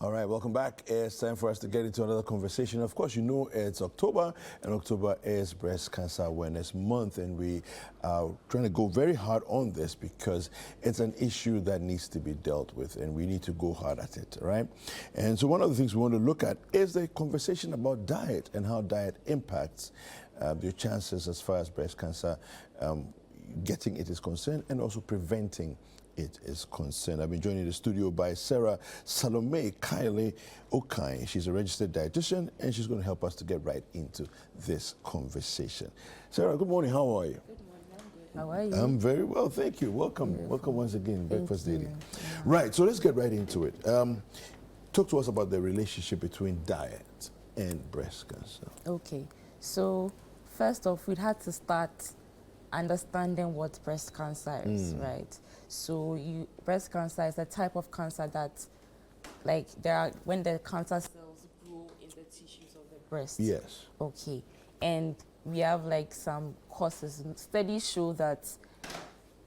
All right, welcome back. It's time for us to get into another conversation. Of course, you know it's October, and October is Breast Cancer Awareness Month, and we are trying to go very hard on this because it's an issue that needs to be dealt with, and we need to go hard at it, right? And so one of the things we want to look at is the conversation about diet and how diet impacts your chances as far as breast cancer getting it is concerned, and also preventing it is concerned. I've been joined in the studio by Sarah Salome Kylie Okai. She's a registered dietitian, and she's going to help us to get right into this conversation. Sarah, good morning. How are you? Good morning. I'm good. How are you? I'm very well, thank you. Welcome. Beautiful. Welcome once again, Breakfast Daily. Yeah. Right, so let's get right into it. Talk to us about the relationship between diet and breast cancer. Okay, so first off, we'd had to start understanding what breast cancer is, right? So breast cancer is a type of cancer that, like, when the cancer cells grow in the tissues of the breast. Yes. Okay, and we have like some causes. Studies show that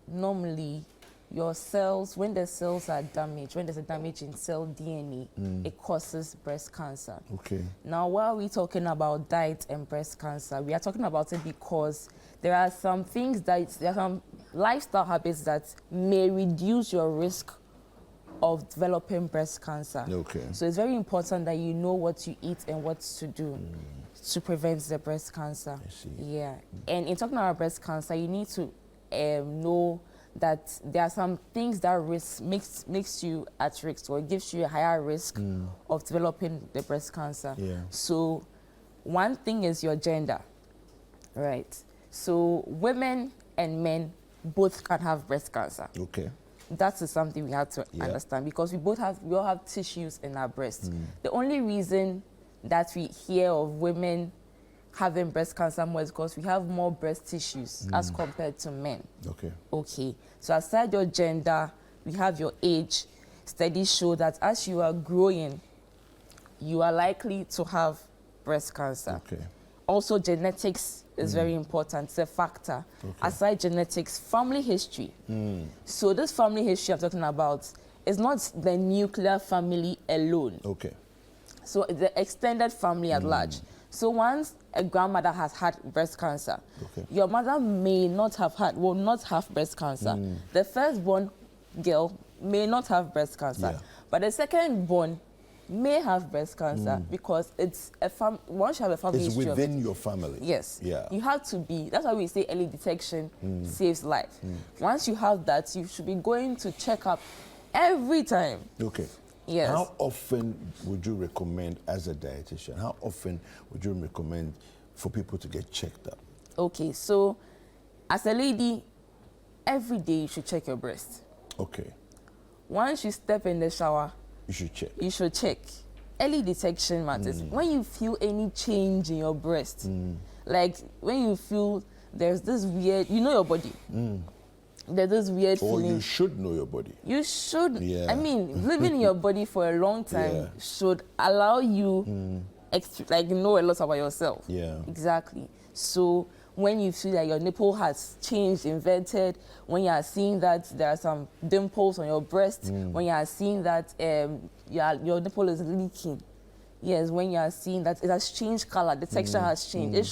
normally your cells, when the cells are damaged, when there's a damage in cell DNA, it causes breast cancer. Okay. Now, why are we talking about diet and breast cancer? We are talking about it because there are some things there are some lifestyle habits that may reduce your risk of developing breast cancer. Okay. So it's very important that you know what you eat and what to do to prevent the breast cancer. I see. Yeah. And in talking about breast cancer, you need to know that there are some things that makes you at risk, or gives you a higher risk of developing the breast cancer. Yeah. So one thing is your gender, right? So women and men both can have breast cancer. Okay. That is something we have to understand, because we all have tissues in our breasts. The only reason that we hear of women having breast cancer more is because we have more breast tissues as compared to men. Okay. Okay. So aside your gender, we have your age. Studies show that as you are growing, you are likely to have breast cancer. Okay. Also, genetics is very important. It's a factor. Okay. Aside genetics, family history. So this family history I'm talking about is not the nuclear family alone. Okay. So the extended family at large. So once a grandmother has had breast cancer, your mother will not have breast cancer. The firstborn girl may not have breast cancer, but the secondborn may have breast cancer because it's once you have a family history It's within your family. Yes. Yeah. You have to be. That's why we say early detection saves life. Once you have that, you should be going to check up every time. Okay. Yes. How often would you recommend, as a dietitian, how often would you recommend for people to get checked up? Okay, so as a lady, every day you should check your breast. Okay. Once you step in the shower, You should check. you should check. Early detection matters. When you feel any change in your breast, like when you feel there's this weird, you know your body. There's this weird feeling. Or you should know your body. You should. Yeah. I mean, living in your body for a long time should allow you know a lot about yourself. Yeah. Exactly. So when you feel that your nipple has changed, inverted, when you are seeing that there are some dimples on your breast, when you are seeing that your nipple is leaking, yes, when you are seeing that it has changed color, the texture has changed, it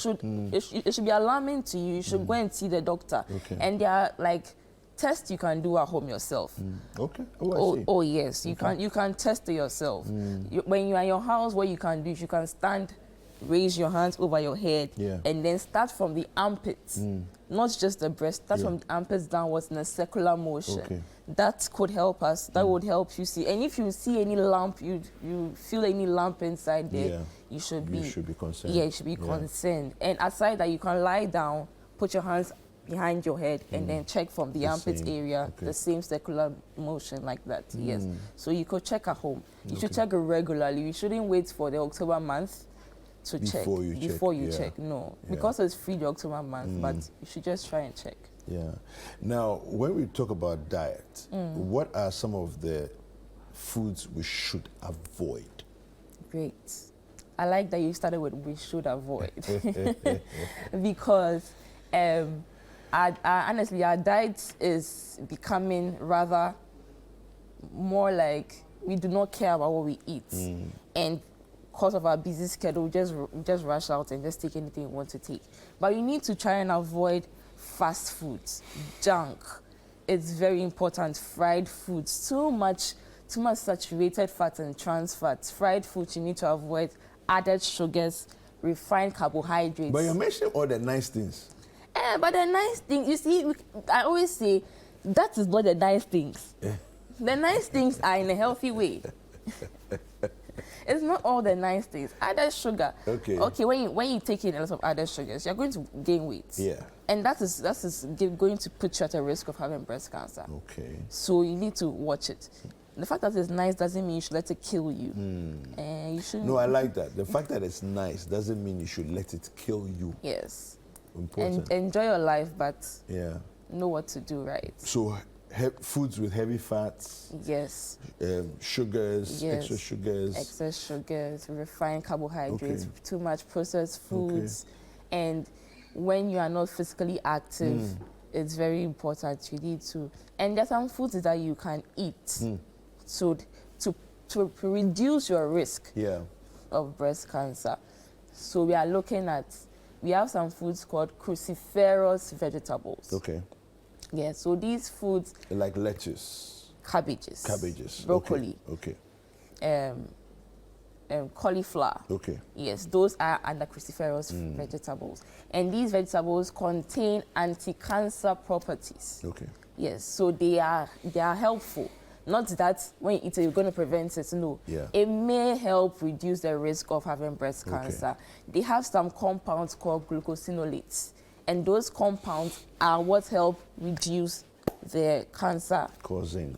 should be alarming to you. You should go and see the doctor. Okay. And there are like tests you can do at home yourself. Okay. Oh, I see. Oh yes, you can test it yourself. When you are in your house, what you can do is you can stand, raise your hands over your head, and then start from the armpits, not just the breast. Start from the armpits downwards in a circular motion. Okay. That could help us. That would help you see. And if you see any lump, you feel any lump inside there, you should be concerned. Yeah, you should be concerned. And aside that, you can lie down, put your hands behind your head, and then check from the armpit area, the same circular motion like that. Yes. So you could check at home. You should check it regularly. You shouldn't wait for the October month to check before you check. No, because it's free the October month, but you should just try and check. Yeah. Now, when we talk about diet, what are some of the foods we should avoid? Great. I like that you started with we should avoid. Because honestly, our diet is becoming rather more like we do not care about what we eat, and because of our busy schedule, we just rush out and just take anything we want to take. But you need to try and avoid fast foods, junk. It's very important. Fried foods, too much saturated fat and trans fats. Fried foods you need to avoid. Added sugars, refined carbohydrates. But you're mentioning all the nice things. But the nice things, you see, I always say that is not the nice things. The nice things are in a healthy way. It's not all the nice things. Added sugar. Okay. Okay. When you take in a lot of added sugars, you're going to gain weight. Yeah. And that is going to put you at a risk of having breast cancer. Okay. So you need to watch it. The fact that it's nice doesn't mean you should let it kill you. You shouldn't. No, I like that. The fact that it's nice doesn't mean you should let it kill you. Yes. Important. And enjoy your life, but yeah. know what to do right. So foods with heavy fats. Yes. Sugars, yes. extra sugars. Excess sugars, refined carbohydrates, Okay. too much processed foods. And when you are not physically active, it's very important. You need to. And there's some foods that you can eat. So to reduce your risk of breast cancer. So we are looking at, we have some foods called cruciferous vegetables. Okay. Yeah, so these foods, like lettuce, cabbages, broccoli, okay, cauliflower. Okay. Yes, those are under cruciferous vegetables. And these vegetables contain anti-cancer properties. Okay. Yes, so they are helpful. Not that when you eat it, you're going to prevent it. No. Yeah. It may help reduce the risk of having breast cancer. They have some compounds called glucosinolates. And those compounds are what help reduce the cancer. Causing.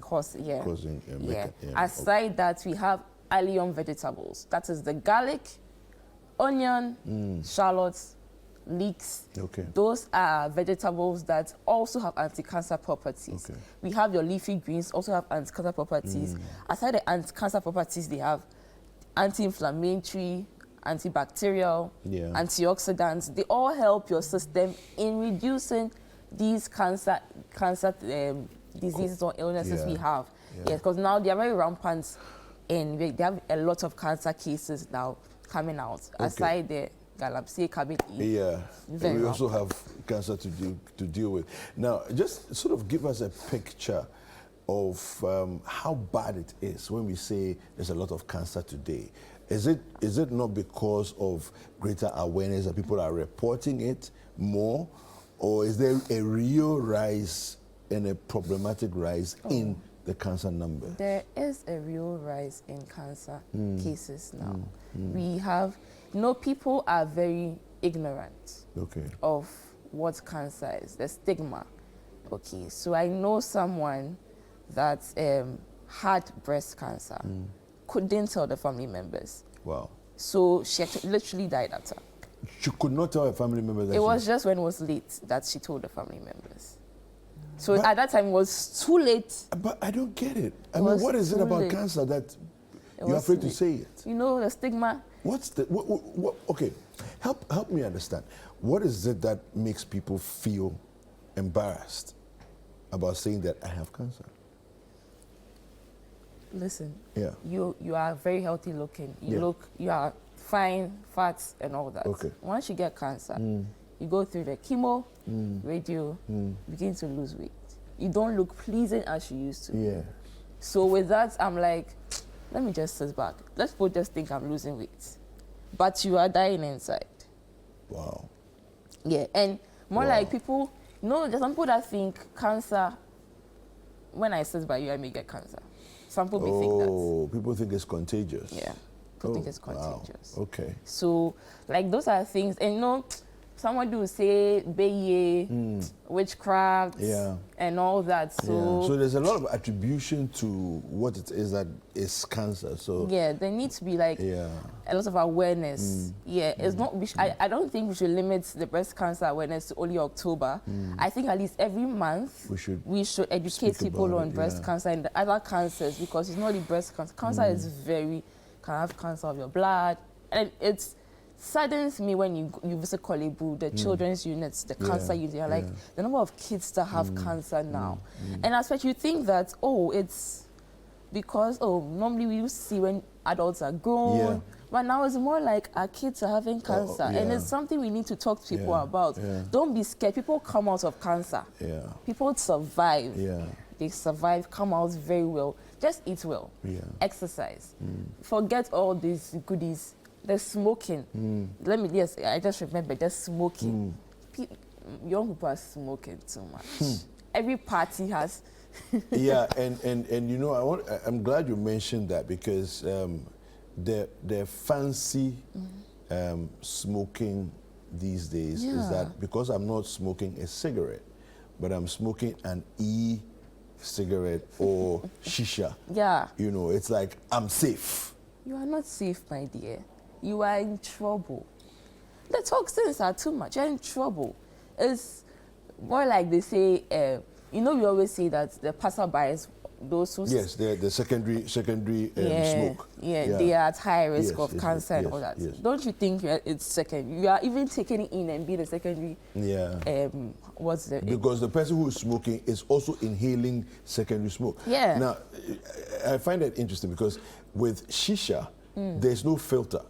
Aside that, we have allium vegetables. That is the garlic, onion, shallots, leeks. Okay. Those are vegetables that also have anti-cancer properties. Okay. We have your leafy greens, also have anti-cancer properties. Aside the anti-cancer properties, they have anti-inflammatory, antibacterial, antioxidants. They all help your system in reducing these cancer diseases or illnesses we have. Yes, because now they are very rampant, and they have a lot of cancer cases now coming out. Aside the galamsey, cabin E. Yeah, and we also have cancer to deal with. Now, just sort of give us a picture of how bad it is when we say there's a lot of cancer today. Is it not because of greater awareness that people are reporting it more, or is there a real rise and a problematic rise in the cancer number? There is a real rise in cancer cases now. We have, people are very ignorant of what cancer is, the stigma. Okay, so I know someone that had breast cancer, couldn't tell the family members. Wow. So she literally died after. She could not tell her family members that it was just when it was late that she told the family members. So at that time it was too late. But I don't get it. I mean, what is it about cancer that you're afraid to say it? The stigma. What's the, okay, help me understand. What is it that makes people feel embarrassed about saying that I have cancer? Listen, you are very healthy looking. You are fine, fat and all that. Okay. Once you get cancer, you go through the chemo, radio, begin to lose weight. You don't look pleasing as you used to. Yeah. So with that, I'm like, let me just sit back. Let's both just think I'm losing weight. But you are dying inside. Wow. Yeah, and more like people, there's some people that think cancer, when I sit by you, I may get cancer. Some people think that. Oh, people think it's contagious. Yeah, people think it's contagious. Wow. Okay. So, like, those are things, and someone will say beye, witchcraft, and all that. So there's a lot of attribution to what it is that is cancer. So there needs to be a lot of awareness. It's not. I don't think we should limit the breast cancer awareness to only October. I think at least every month we should educate people on breast cancer and the other cancers, because it's not only breast cancer. Cancer is can have cancer of your blood, and it's saddens me when you visit Kolebu, the children's units, the cancer units. You're like, the number of kids that have cancer now. And as such, you think that, it's because normally we used to see when adults are grown. Yeah. But now it's more like our kids are having cancer, and yeah. it's something we need to talk to people Yeah, about. yeah. Don't be scared. People come out of cancer. Yeah. People survive. Yeah. They survive, come out very well. Just eat well. Yeah. Exercise. Forget all these goodies. The smoking. I just remember the smoking. Young people are smoking too much. Every party has. Yeah, and you know, I'm glad you mentioned that, because the fancy smoking these days is that because I'm not smoking a cigarette, but I'm smoking an e-cigarette or shisha. Yeah. You know, it's like I'm safe. You are not safe, my dear. You are in trouble. The toxins are too much. You're in trouble. It's more like they say, we always say that the passerbys, those who... Yes, the secondary smoke. Yeah, they are at high risk of cancer and yes, all that. yes. Don't you think it's second? You are even taking it in and being a secondary... Yeah. What's the... Because the person who is smoking is also inhaling secondary smoke. Yeah. Now, I find that interesting because with shisha, there's no filter.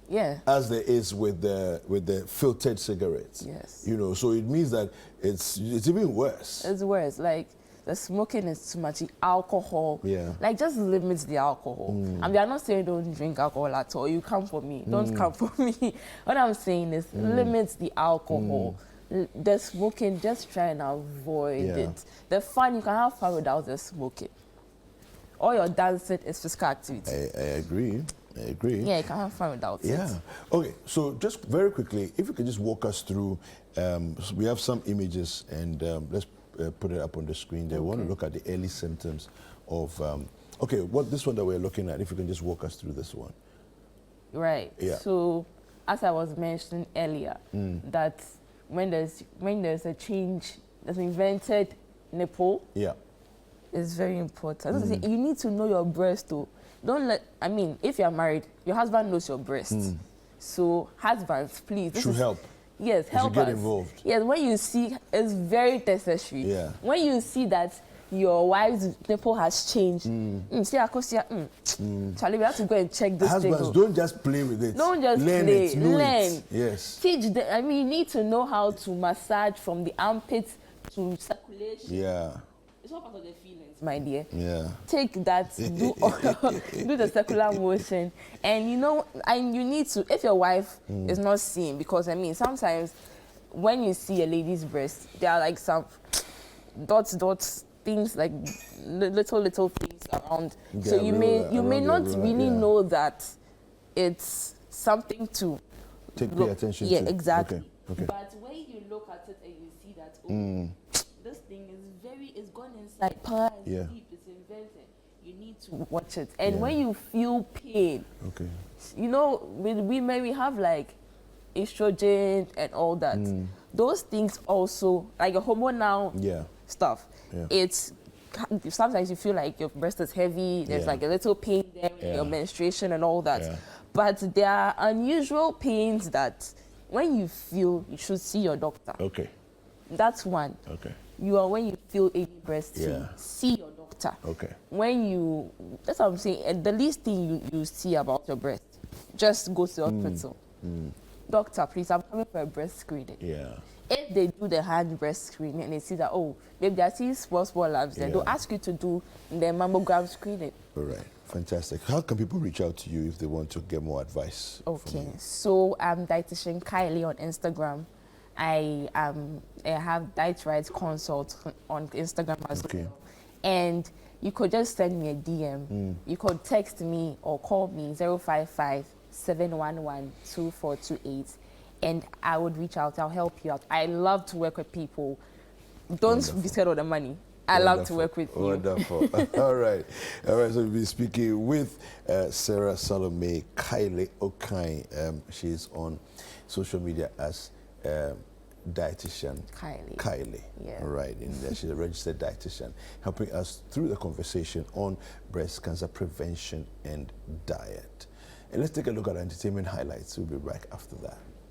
Yeah. As there is with the filtered cigarettes. Yes. You know, so it means that it's even worse. It's worse. Like, the smoking is too much. The alcohol. Yeah. Like, just limits the alcohol. I mean, I'm not saying don't drink alcohol at all. You come for me. Don't come for me. What I'm saying is limits the alcohol. The smoking, just try and avoid it. The fun, you can have fun without the smoking. All your dancing is physical activity. I agree. I agree. Yeah, you can have fun without it. Yeah. Okay, so just very quickly, if you could just walk us through, we have some images, and let's put it up on the screen there. We want to look at the early symptoms of, this one that we're looking at, if you can just walk us through this one. Right. Yeah. So, as I was mentioning earlier, that when there's a change, there's an invented nipple, it's very important. You need to know your breast too. If you're married, your husband knows your breast. So, husbands, please. Should help. Yes, help us. Get us. Involved. Yes, when you see, it's very necessary. Yeah. When you see that your wife's nipple has changed, Charlie, we have to go and check this thing. Husbands, don't just play with it. Don't just learn play. It, know Learn. It. Yes. Teach them. You need to know how to massage from the armpits to circulation. Yeah. It's all part of the feelings, my dear. Yeah. Take that, do the circular motion, and you need to, if your wife is not seeing, because sometimes when you see a lady's breast, there are like some dots, things like little things around. So you may not really know that it's something to pay attention to. Yeah, exactly. Okay. But when you look at it and you see that, this thing is gone inside, it's deep, it's invented. You need to watch it. And when you feel pain, with women, we have like estrogen and all that. Those things also, like a hormonal stuff. Yeah. It's sometimes you feel like your breast is heavy, there's like a little pain there with your menstruation and all that. Yeah. But there are unusual pains that when you feel, you should see your doctor. Okay. That's one. Okay. When you feel any breast pain, see your doctor. Okay. That's what I'm saying. And the least thing you see about your breast, just go to the hospital. Doctor, please, I'm coming for a breast screening. Yeah. If they do the hand breast screening and they see that, maybe they are seeing small labs, then they'll ask you to do the mammogram screening. All right. Fantastic. How can people reach out to you if they want to get more advice? Okay. So I'm dietitian Kylie on Instagram. I have Diet Right Consult on Instagram as well. And you could just send me a DM. You could text me or call me 055-711-2428. And I would reach out. I'll help you out. I love to work with people. Don't be scared of the money. I love to work with you. Wonderful. All right. So we'll be speaking with Sarah Salome Kylie Okai. She's on social media as dietitian Kylie. Yeah. All right. And she's a registered dietitian, helping us through the conversation on breast cancer prevention and diet. And let's take a look at entertainment highlights. We'll be back after that.